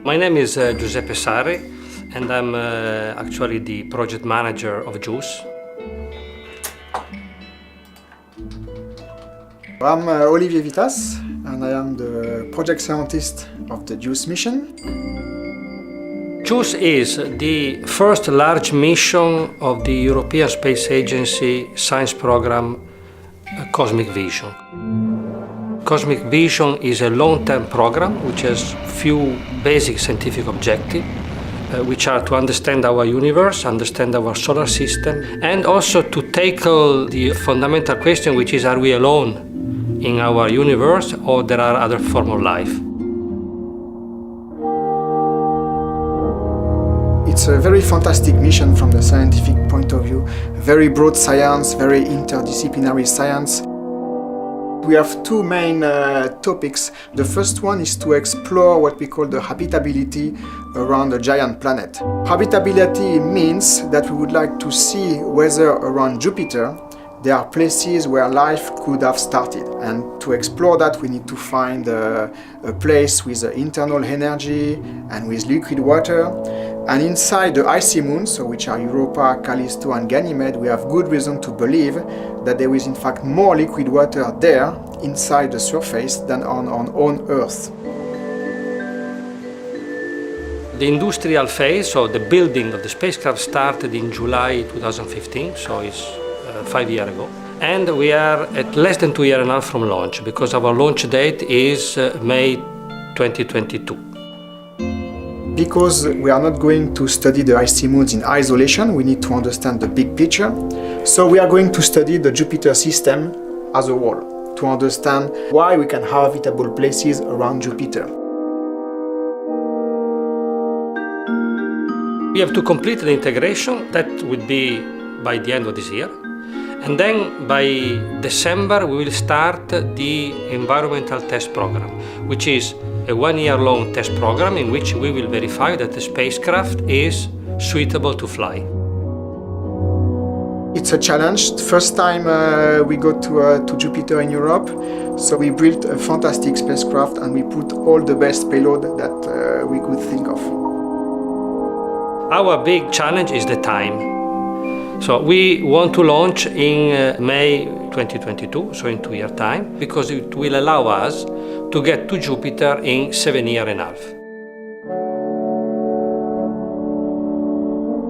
My name is Giuseppe Sarri, and I'm actually the project manager of JUICE. I'm Olivier Vitas, and I am the project scientist of the JUICE mission. JUICE is the first large mission of the European Space Agency science program, Cosmic Vision. Cosmic Vision is a long-term program which has few basic scientific objectives, which are to understand our universe, understand our solar system, and also to tackle the fundamental question, which is, are we alone in our universe or there are other forms of life? It's a very fantastic mission from the scientific point of view. Very broad science, very interdisciplinary science. We have two main topics. The first one is to explore what we call the habitability around a giant planet. Habitability means that we would like to see whether around Jupiter there are places where life could have started. And to explore that, we need to find a place with internal energy and with liquid water. And inside the icy moons, so which are Europa, Callisto and Ganymede, we have good reason to believe that there is in fact more liquid water there inside the surface than on Earth. The industrial phase, so the building of the spacecraft, started in July 2015, so it's 5 years ago. And we are at less than 2.5 years from launch, because our launch date is May 2022. Because we are not going to study the icy moons in isolation, we need to understand the big picture. So we are going to study the Jupiter system as a whole, to understand why we can have habitable places around Jupiter. We have to complete the integration. That would be by the end of this year. And then by December we will start the environmental test program, which is a 1-year-long test program in which we will verify that the spacecraft is suitable to fly. It's a challenge. The first time we go to Jupiter in Europe, so we built a fantastic spacecraft and we put all the best payload that we could think of. Our big challenge is the time. So we want to launch in May 2022, so in 2 years' time, because it will allow us to get to Jupiter in 7.5 years.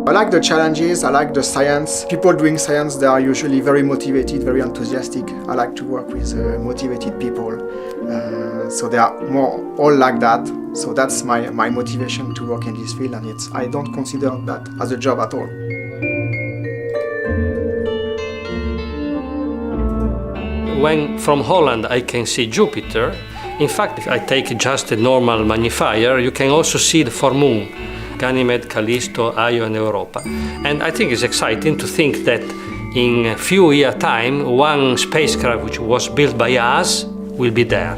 I like the challenges, I like the science. People doing science, they are usually very motivated, very enthusiastic. I like to work with motivated people. So they are more all like that. So that's my motivation to work in this field, and I don't consider that as a job at all. When from Holland I can see Jupiter, in fact, if I take just a normal magnifier, you can also see the 4 moons, Ganymede, Callisto, Io and Europa. And I think it's exciting to think that in a few years' time, one spacecraft which was built by us will be there.